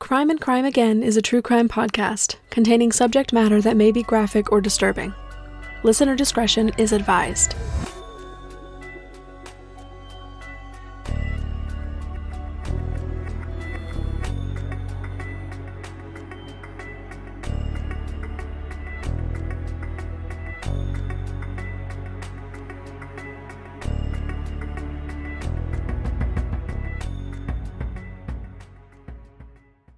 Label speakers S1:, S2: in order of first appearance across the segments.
S1: Crime and Crime Again is a true crime podcast containing subject matter that may be graphic or disturbing. Listener discretion is advised.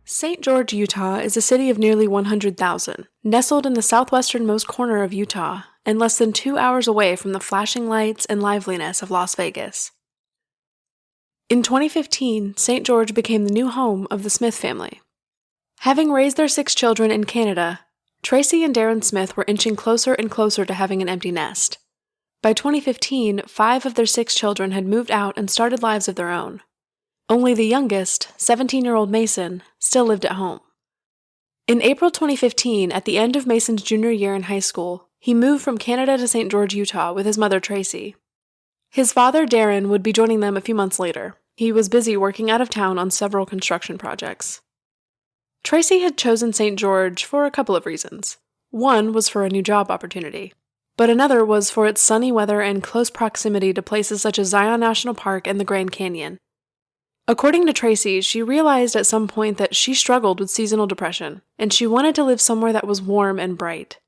S1: St. George, Utah is a city of nearly 100,000, nestled in the southwesternmost corner of Utah and less than 2 hours away from the flashing lights and liveliness of Las Vegas. In 2015, St. George became the new home of the Smith family. Having raised their 6 children in Canada, Tracy and Darren Smith were inching closer and closer to having an empty nest. By 2015, 5 of their 6 children had moved out and started lives of their own. Only the youngest, 17-year-old Macin, still lived at home. In April 2015, at the end of Macin's junior year in high school, he moved from Canada to St. George, Utah with his mother Tracy. His father, Darren, would be joining them a few months later. He was busy working out of town on several construction projects. Tracy had chosen St. George for a couple of reasons. One was for a new job opportunity, but another was for its sunny weather and close proximity to places such as Zion National Park and the Grand Canyon. According to Tracy, she realized at some point that she struggled with seasonal depression, and she wanted to live somewhere that was warm and bright.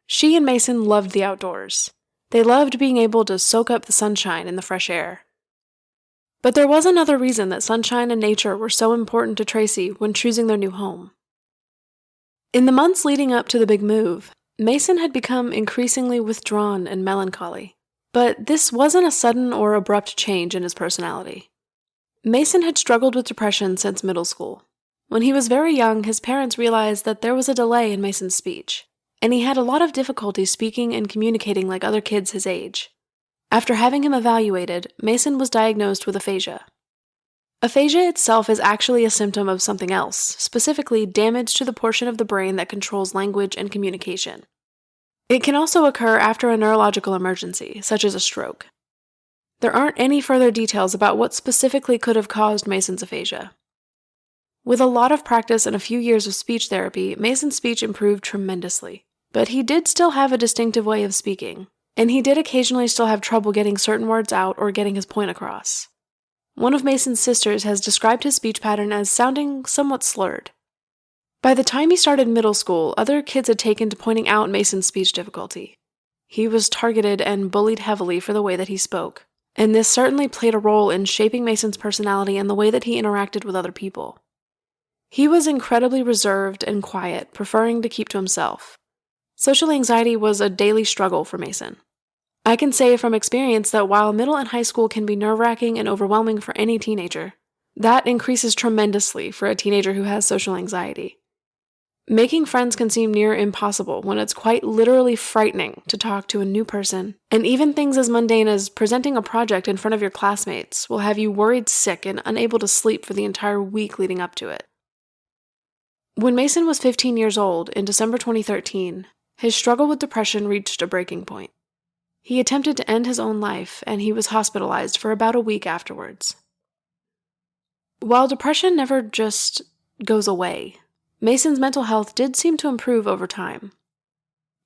S1: She and Macin loved the outdoors. They loved being able to soak up the sunshine and the fresh air. But there was another reason that sunshine and nature were so important to Tracy when choosing their new home. In the months leading up to the big move, Macin had become increasingly withdrawn and melancholy. But this wasn't a sudden or abrupt change in his personality. Macin had struggled with depression since middle school. When he was very young, his parents realized that there was a delay in Macin's speech, and he had a lot of difficulty speaking and communicating like other kids his age. After having him evaluated, Macin was diagnosed with aphasia. Aphasia itself is actually a symptom of something else, specifically damage to the portion of the brain that controls language and communication. It can also occur after a neurological emergency, such as a stroke. There aren't any further details about what specifically could have caused Macin's aphasia. With a lot of practice and a few years of speech therapy, Macin's speech improved tremendously. But he did still have a distinctive way of speaking, and he did occasionally still have trouble getting certain words out or getting his point across. One of Macin's sisters has described his speech pattern as sounding somewhat slurred. By the time he started middle school, other kids had taken to pointing out Macin's speech difficulty. He was targeted and bullied heavily for the way that he spoke. And this certainly played a role in shaping Macin's personality and the way that he interacted with other people. He was incredibly reserved and quiet, preferring to keep to himself. Social anxiety was a daily struggle for Macin. I can say from experience that while middle and high school can be nerve-wracking and overwhelming for any teenager, that increases tremendously for a teenager who has social anxiety. Making friends can seem near impossible when it's quite literally frightening to talk to a new person, and even things as mundane as presenting a project in front of your classmates will have you worried sick and unable to sleep for the entire week leading up to it. When Macin was 15 years old, in December 2013, his struggle with depression reached a breaking point. He attempted to end his own life, and he was hospitalized for about a week afterwards. While depression never just goes away, Macin's mental health did seem to improve over time.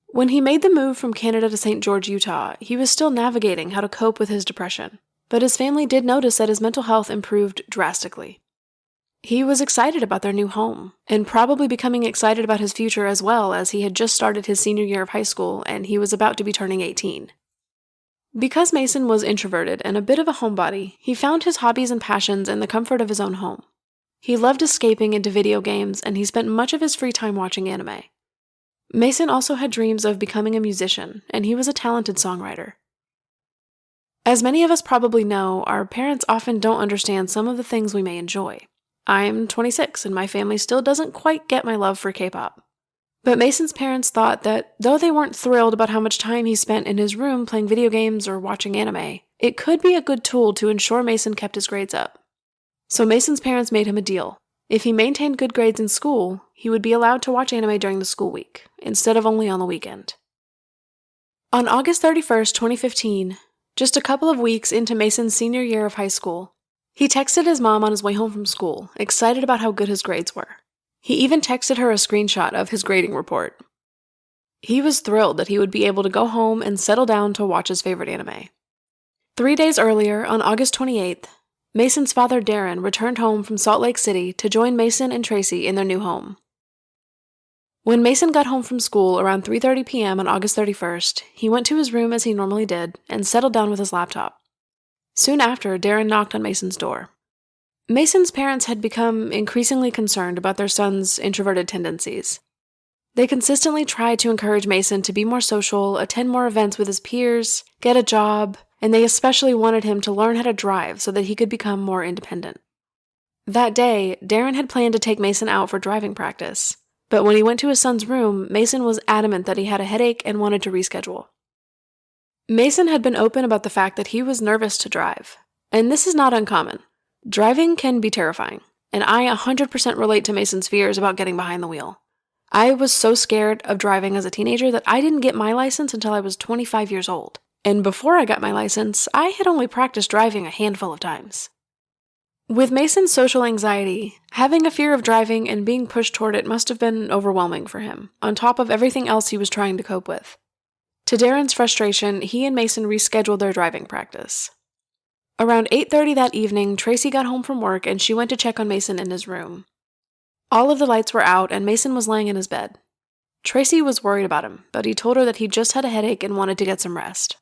S1: When he made the move from Canada to St. George, Utah, he was still navigating how to cope with his depression, but his family did notice that his mental health improved drastically. He was excited about their new home, and probably becoming excited about his future as well, as he had just started his senior year of high school and he was about to be turning 18. Because Macin was introverted and a bit of a homebody, he found his hobbies and passions in the comfort of his own home. He loved escaping into video games, and he spent much of his free time watching anime. Macin also had dreams of becoming a musician, and he was a talented songwriter. As many of us probably know, our parents often don't understand some of the things we may enjoy. I'm 26, and my family still doesn't quite get my love for K-pop. But Macin's parents thought that though they weren't thrilled about how much time he spent in his room playing video games or watching anime, it could be a good tool to ensure Macin kept his grades up. So Macin's parents made him a deal. If he maintained good grades in school, he would be allowed to watch anime during the school week, instead of only on the weekend. On August 31st, 2015, just a couple of weeks into Macin's senior year of high school, He texted his mom on his way home from school, excited about how good his grades were. He even texted her a screenshot of his grading report. He was thrilled that he would be able to go home and settle down to watch his favorite anime. 3 days earlier, on August 28th, Macin's father Darren returned home from Salt Lake City to join Macin and Tracy in their new home. When Macin got home from school around 3:30 p.m. on August 31st, he went to his room as he normally did and settled down with his laptop. Soon after, Darren knocked on Macin's door. Macin's parents had become increasingly concerned about their son's introverted tendencies. They consistently tried to encourage Macin to be more social, attend more events with his peers, get a job, and they especially wanted him to learn how to drive so that he could become more independent. That day, Darren had planned to take Macin out for driving practice, but when he went to his son's room, Macin was adamant that he had a headache and wanted to reschedule. Macin had been open about the fact that he was nervous to drive, and this is not uncommon. Driving can be terrifying, and I 100% relate to Macin's fears about getting behind the wheel. I was so scared of driving as a teenager that I didn't get my license until I was 25 years old. And before I got my license, I had only practiced driving a handful of times. With Macin's social anxiety, having a fear of driving and being pushed toward it must have been overwhelming for him, on top of everything else he was trying to cope with. To Darren's frustration, he and Macin rescheduled their driving practice. Around 8:30 that evening, Tracy got home from work and she went to check on Macin in his room. All of the lights were out and Macin was laying in his bed. Tracy was worried about him, but he told her that he just had a headache and wanted to get some rest.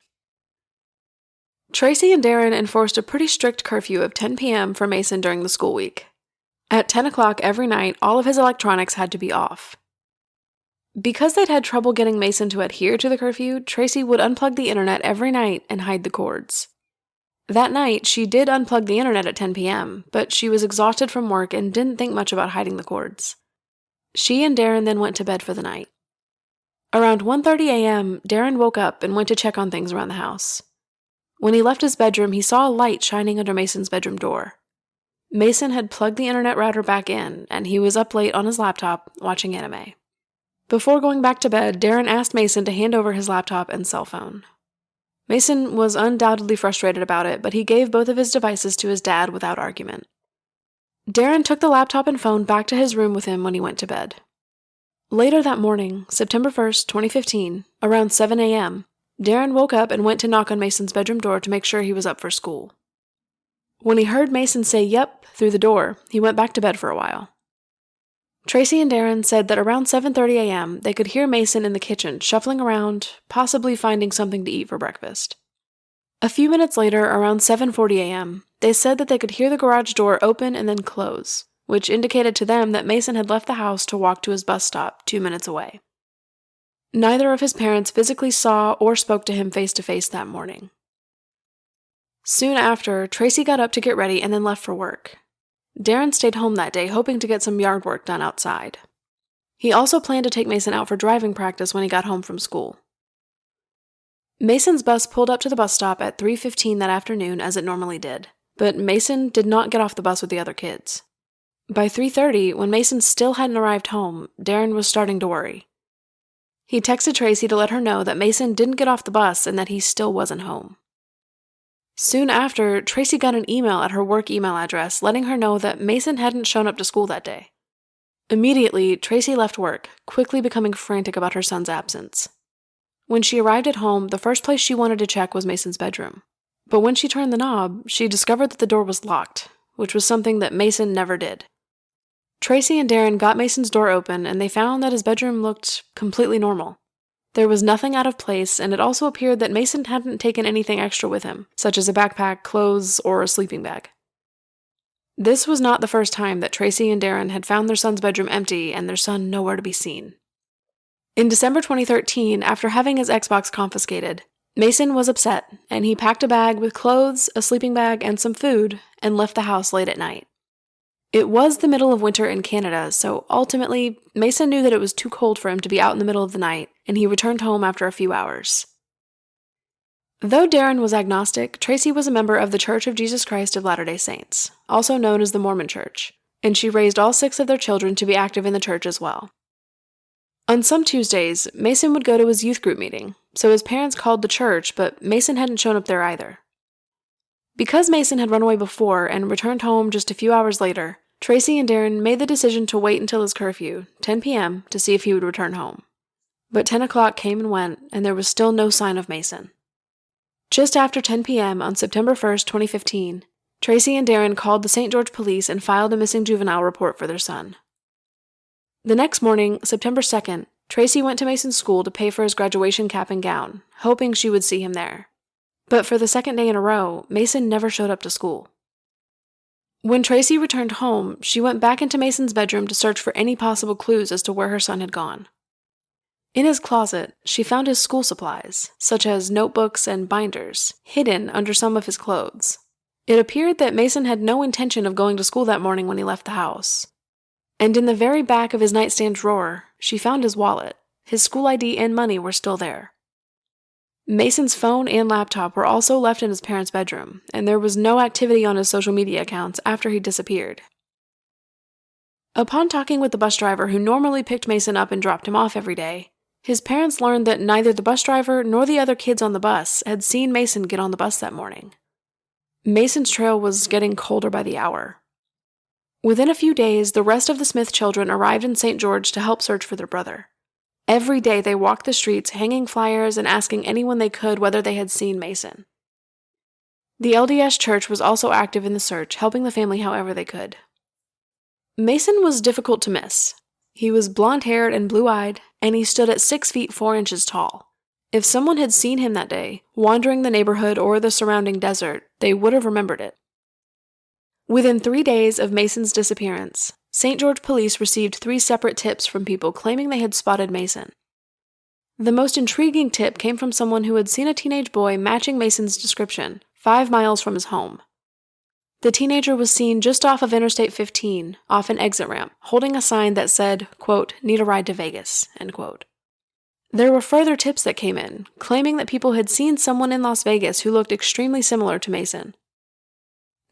S1: Tracy and Darren enforced a pretty strict curfew of 10 p.m. for Macin during the school week. At 10 o'clock every night, all of his electronics had to be off. Because they'd had trouble getting Macin to adhere to the curfew, Tracy would unplug the internet every night and hide the cords. That night, she did unplug the internet at 10 p.m., but she was exhausted from work and didn't think much about hiding the cords. She and Darren then went to bed for the night. Around 1:30 a.m., Darren woke up and went to check on things around the house. When he left his bedroom, he saw a light shining under Macin's bedroom door. Macin had plugged the internet router back in, and he was up late on his laptop watching anime. Before going back to bed, Darren asked Macin to hand over his laptop and cell phone. Macin was undoubtedly frustrated about it, but he gave both of his devices to his dad without argument. Darren took the laptop and phone back to his room with him when he went to bed. Later that morning, September 1st, 2015, around 7 a.m., Darren woke up and went to knock on Macin's bedroom door to make sure he was up for school. When he heard Macin say "yep" through the door, he went back to bed for a while. Tracy and Darren said that around 7:30 a.m., they could hear Macin in the kitchen shuffling around, possibly finding something to eat for breakfast. A few minutes later, around 7:40 a.m., they said that they could hear the garage door open and then close, which indicated to them that Macin had left the house to walk to his bus stop 2 minutes away. Neither of his parents physically saw or spoke to him face-to-face that morning. Soon after, Tracy got up to get ready and then left for work. Darren stayed home that day, hoping to get some yard work done outside. He also planned to take Macin out for driving practice when he got home from school. Macin's bus pulled up to the bus stop at 3:15 that afternoon as it normally did, but Macin did not get off the bus with the other kids. By 3:30, when Macin still hadn't arrived home, Darren was starting to worry. He texted Tracy to let her know that Macin didn't get off the bus and that he still wasn't home. Soon after, Tracy got an email at her work email address letting her know that Macin hadn't shown up to school that day. Immediately, Tracy left work, quickly becoming frantic about her son's absence. When she arrived at home, the first place she wanted to check was Macin's bedroom. But when she turned the knob, she discovered that the door was locked, which was something that Macin never did. Tracy and Darren got Macin's door open, and they found that his bedroom looked completely normal. There was nothing out of place, and it also appeared that Macin hadn't taken anything extra with him, such as a backpack, clothes, or a sleeping bag. This was not the first time that Tracy and Darren had found their son's bedroom empty and their son nowhere to be seen. In December 2013, after having his Xbox confiscated, Macin was upset, and he packed a bag with clothes, a sleeping bag, and some food, and left the house late at night. It was the middle of winter in Canada, so ultimately, Macin knew that it was too cold for him to be out in the middle of the night, and he returned home after a few hours. Though Darren was agnostic, Tracy was a member of the Church of Jesus Christ of Latter-day Saints, also known as the Mormon Church, and she raised all 6 of their children to be active in the church as well. On some Tuesdays, Macin would go to his youth group meeting, so his parents called the church, but Macin hadn't shown up there either. Because Macin had run away before and returned home just a few hours later, Tracy and Darren made the decision to wait until his curfew, 10 p.m., to see if he would return home. But 10 o'clock came and went, and there was still no sign of Macin. Just after 10 p.m. on September 1st, 2015, Tracy and Darren called the St. George police and filed a missing juvenile report for their son. The next morning, September 2nd, Tracy went to Macin's school to pay for his graduation cap and gown, hoping she would see him there. But for the second day in a row, Macin never showed up to school. When Tracy returned home, she went back into Macin's bedroom to search for any possible clues as to where her son had gone. In his closet, she found his school supplies, such as notebooks and binders, hidden under some of his clothes. It appeared that Macin had no intention of going to school that morning when he left the house. And in the very back of his nightstand drawer, she found his wallet. His school ID and money were still there. Macin's phone and laptop were also left in his parents' bedroom, and there was no activity on his social media accounts after he disappeared. Upon talking with the bus driver who normally picked Macin up and dropped him off every day, his parents learned that neither the bus driver nor the other kids on the bus had seen Macin get on the bus that morning. Macin's trail was getting colder by the hour. Within a few days, the rest of the Smith children arrived in St. George to help search for their brother. Every day they walked the streets hanging flyers and asking anyone they could whether they had seen Macin. The LDS Church was also active in the search, helping the family however they could. Macin was difficult to miss. He was blonde-haired and blue-eyed, and he stood at 6 feet 4 inches tall. If someone had seen him that day, wandering the neighborhood or the surrounding desert, they would have remembered it. Within 3 days of Macin's disappearance, St. George police received 3 separate tips from people claiming they had spotted Macin. The most intriguing tip came from someone who had seen a teenage boy matching Macin's description, 5 miles from his home. The teenager was seen just off of Interstate 15, off an exit ramp, holding a sign that said, quote, "Need a ride to Vegas," end quote. There were further tips that came in, claiming that people had seen someone in Las Vegas who looked extremely similar to Macin.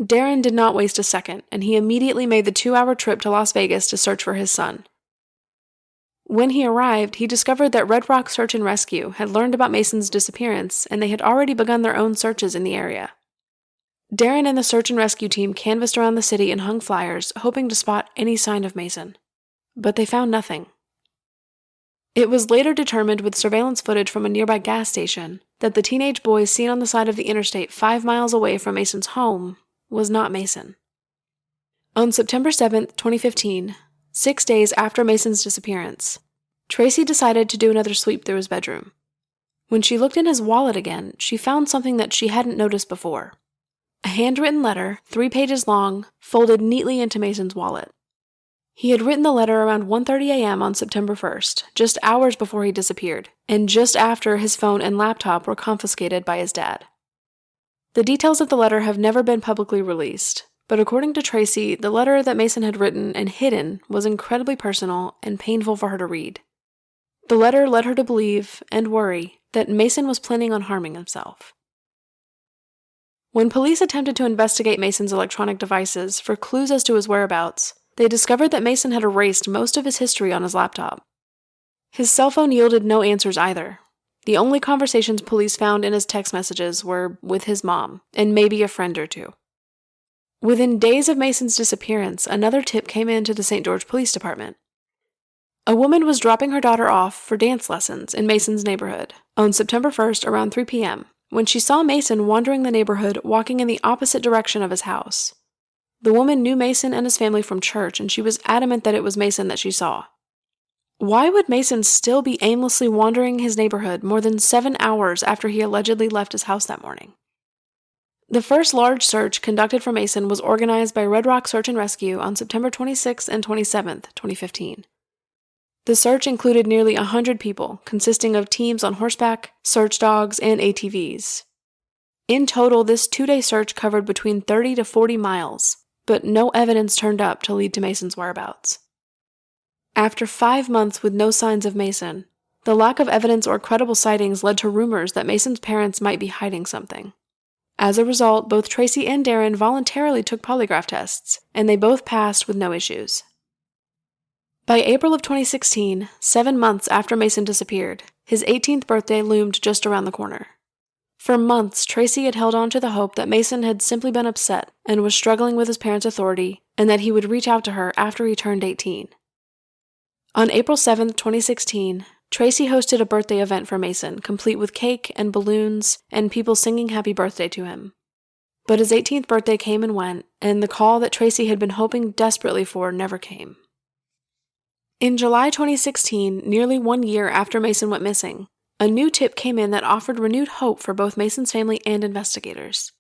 S1: Darren did not waste a second, and he immediately made the 2-hour trip to Las Vegas to search for his son. When he arrived, he discovered that Red Rock Search and Rescue had learned about Macin's disappearance, and they had already begun their own searches in the area. Darren and the search and rescue team canvassed around the city and hung flyers, hoping to spot any sign of Macin. But they found nothing. It was later determined with surveillance footage from a nearby gas station that the teenage boy seen on the side of the interstate 5 miles away from Macin's home was not Macin. On September 7, 2015, 6 days after Macin's disappearance, Tracy decided to do another sweep through his bedroom. When she looked in his wallet again, she found something that she hadn't noticed before. A handwritten letter, 3 pages long, folded neatly into Macin's wallet. He had written the letter around 1:30 a.m. on September 1st, just hours before he disappeared, and just after his phone and laptop were confiscated by his dad. The details of the letter have never been publicly released, but according to Tracy, the letter that Macin had written and hidden was incredibly personal and painful for her to read. The letter led her to believe, and worry, that Macin was planning on harming himself. When police attempted to investigate Macin's electronic devices for clues as to his whereabouts, they discovered that Macin had erased most of his history on his laptop. His cell phone yielded no answers either. The only conversations police found in his text messages were with his mom, and maybe a friend or two. Within days of Macin's disappearance, another tip came into the St. George Police Department. A woman was dropping her daughter off for dance lessons in Macin's neighborhood on September 1st around 3 p.m. when she saw Macin wandering the neighborhood walking in the opposite direction of his house. The woman knew Macin and his family from church, and she was adamant that it was Macin that she saw. Why would Macin still be aimlessly wandering his neighborhood more than 7 hours after he allegedly left his house that morning? The first large search conducted for Macin was organized by Red Rock Search and Rescue on September 26th and 27th, 2015. The search included nearly 100 people, consisting of teams on horseback, search dogs, and ATVs. In total, this 2-day search covered between 30 to 40 miles, but no evidence turned up to lead to Macin's whereabouts. After 5 months with no signs of Macin, the lack of evidence or credible sightings led to rumors that Macin's parents might be hiding something. As a result, both Tracy and Darren voluntarily took polygraph tests, and they both passed with no issues. By April of 2016, 7 months after Macin disappeared, his 18th birthday loomed just around the corner. For months, Tracy had held on to the hope that Macin had simply been upset and was struggling with his parents' authority, and that he would reach out to her after he turned 18. On April 7, 2016, Tracy hosted a birthday event for Macin, complete with cake and balloons and people singing happy birthday to him. But his 18th birthday came and went, and the call that Tracy had been hoping desperately for never came. In July 2016, nearly 1 year after Macin went missing, a new tip came in that offered renewed hope for both Macin's family and investigators.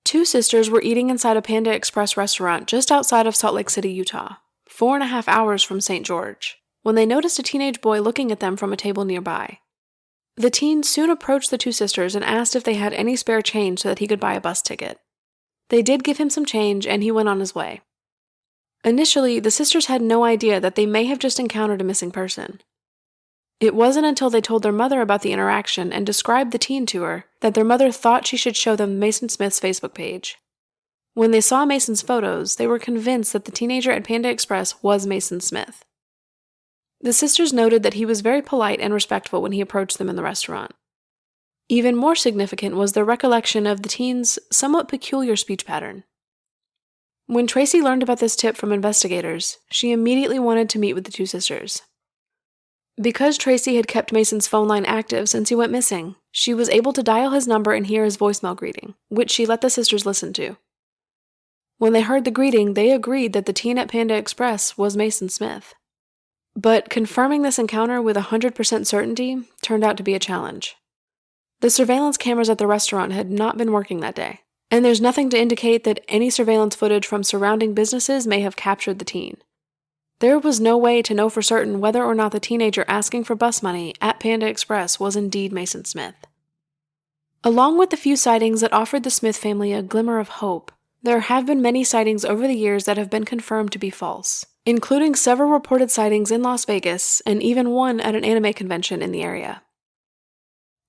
S1: Two sisters were eating inside a Panda Express restaurant just outside of Salt Lake City, Utah, 4.5 hours from St. George, when they noticed a teenage boy looking at them from a table nearby. The teen soon approached the two sisters and asked if they had any spare change so that he could buy a bus ticket. They did give him some change, and he went on his way. Initially, the sisters had no idea that they may have just encountered a missing person. It wasn't until they told their mother about the interaction and described the teen to her that their mother thought she should show them Macin Smith's Facebook page. When they saw Macin's photos, they were convinced that the teenager at Panda Express was Macin Smith. The sisters noted that he was very polite and respectful when he approached them in the restaurant. Even more significant was their recollection of the teen's somewhat peculiar speech pattern. When Tracy learned about this tip from investigators, she immediately wanted to meet with the two sisters. Because Tracy had kept Macin's phone line active since he went missing, she was able to dial his number and hear his voicemail greeting, which she let the sisters listen to. When they heard the greeting, they agreed that the teen at Panda Express was Macin Smith. But confirming this encounter with 100% certainty turned out to be a challenge. The surveillance cameras at the restaurant had not been working that day, and there's nothing to indicate that any surveillance footage from surrounding businesses may have captured the teen. There was no way to know for certain whether or not the teenager asking for bus money at Panda Express was indeed Macin Smith. Along with the few sightings that offered the Smith family a glimmer of hope, there have been many sightings over the years that have been confirmed to be false, including several reported sightings in Las Vegas and even one at an anime convention in the area.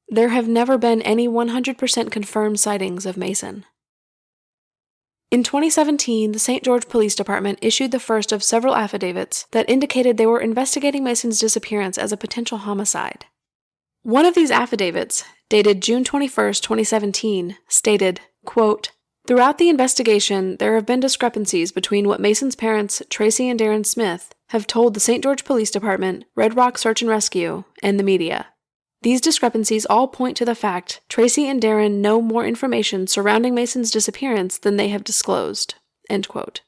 S1: There have never been any 100% confirmed sightings of Macin. In 2017, the St. George Police Department issued the first of several affidavits that indicated they were investigating Macin's disappearance as a potential homicide. One of these affidavits, dated June 21, 2017, stated, quote, "Throughout the investigation, there have been discrepancies between what Macin's parents, Tracy and Darren Smith, have told the St. George Police Department, Red Rock Search and Rescue, and the media. These discrepancies all point to the fact Tracy and Darren know more information surrounding Macin's disappearance than they have disclosed." End quote.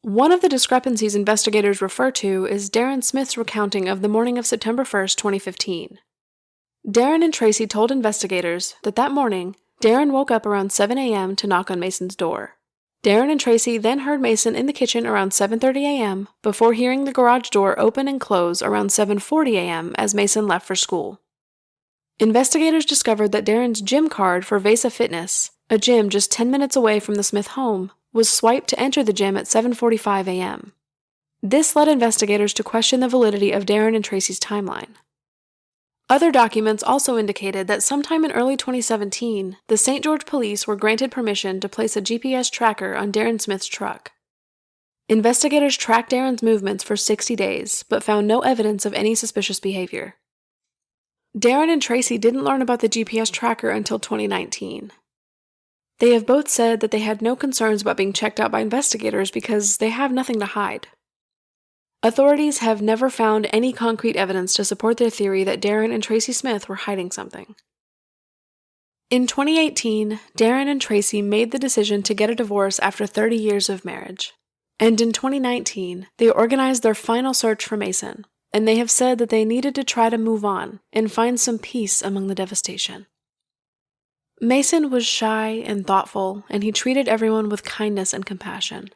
S1: One of the discrepancies investigators refer to is Darren Smith's recounting of the morning of September 1st, 2015. Darren and Tracy told investigators that morning, Darren woke up around 7 a.m. to knock on Macin's door. Darren and Tracy then heard Macin in the kitchen around 7:30 a.m. before hearing the garage door open and close around 7:40 a.m. as Macin left for school. Investigators discovered that Darren's gym card for Vesa Fitness, a gym just 10 minutes away from the Smith home, was swiped to enter the gym at 7:45 a.m. This led investigators to question the validity of Darren and Tracy's timeline. Other documents also indicated that sometime in early 2017, the St. George police were granted permission to place a GPS tracker on Darren Smith's truck. Investigators tracked Darren's movements for 60 days, but found no evidence of any suspicious behavior. Darren and Tracy didn't learn about the GPS tracker until 2019. They have both said that they had no concerns about being checked out by investigators because they have nothing to hide. Authorities have never found any concrete evidence to support their theory that Darren and Tracy Smith were hiding something. In 2018, Darren and Tracy made the decision to get a divorce after 30 years of marriage. And in 2019, they organized their final search for Macin, and they have said that they needed to try to move on and find some peace among the devastation. Macin was shy and thoughtful, and he treated everyone with kindness and compassion.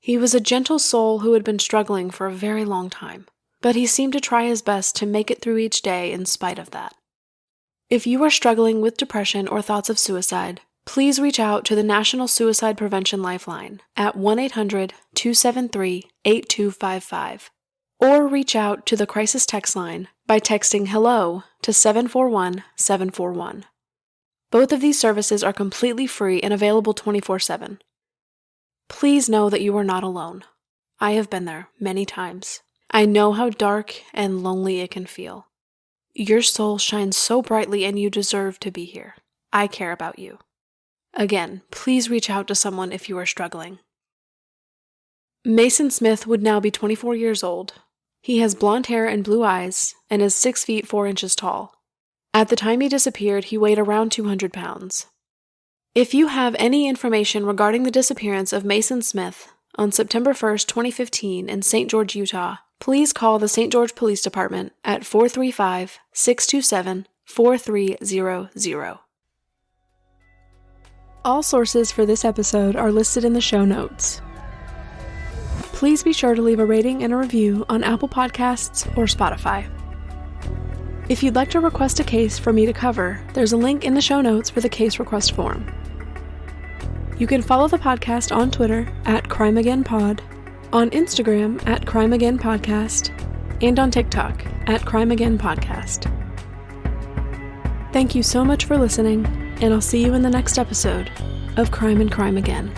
S1: He was a gentle soul who had been struggling for a very long time, but he seemed to try his best to make it through each day in spite of that. If you are struggling with depression or thoughts of suicide, please reach out to the National Suicide Prevention Lifeline at 1-800-273-8255, or reach out to the Crisis Text Line by texting HELLO to 741-741. Both of these services are completely free and available 24/7. Please know that you are not alone. I have been there many times. I know how dark and lonely it can feel. Your soul shines so brightly and you deserve to be here. I care about you. Again, please reach out to someone if you are struggling. Macin Smith would now be 24 years old. He has blonde hair and blue eyes and is 6 feet 4 inches tall. At the time he disappeared, he weighed around 200 pounds. If you have any information regarding the disappearance of Macin Smith on September 1st, 2015 in St. George, Utah, please call the St. George Police Department at 435-627-4300. All sources for this episode are listed in the show notes. Please be sure to leave a rating and a review on Apple Podcasts or Spotify. If you'd like to request a case for me to cover, there's a link in the show notes for the case request form. You can follow the podcast on Twitter at CrimeAgainPod, on Instagram at CrimeAgainPodcast, and on TikTok at CrimeAgainPodcast. Thank you so much for listening, and I'll see you in the next episode of Crime and Crime Again.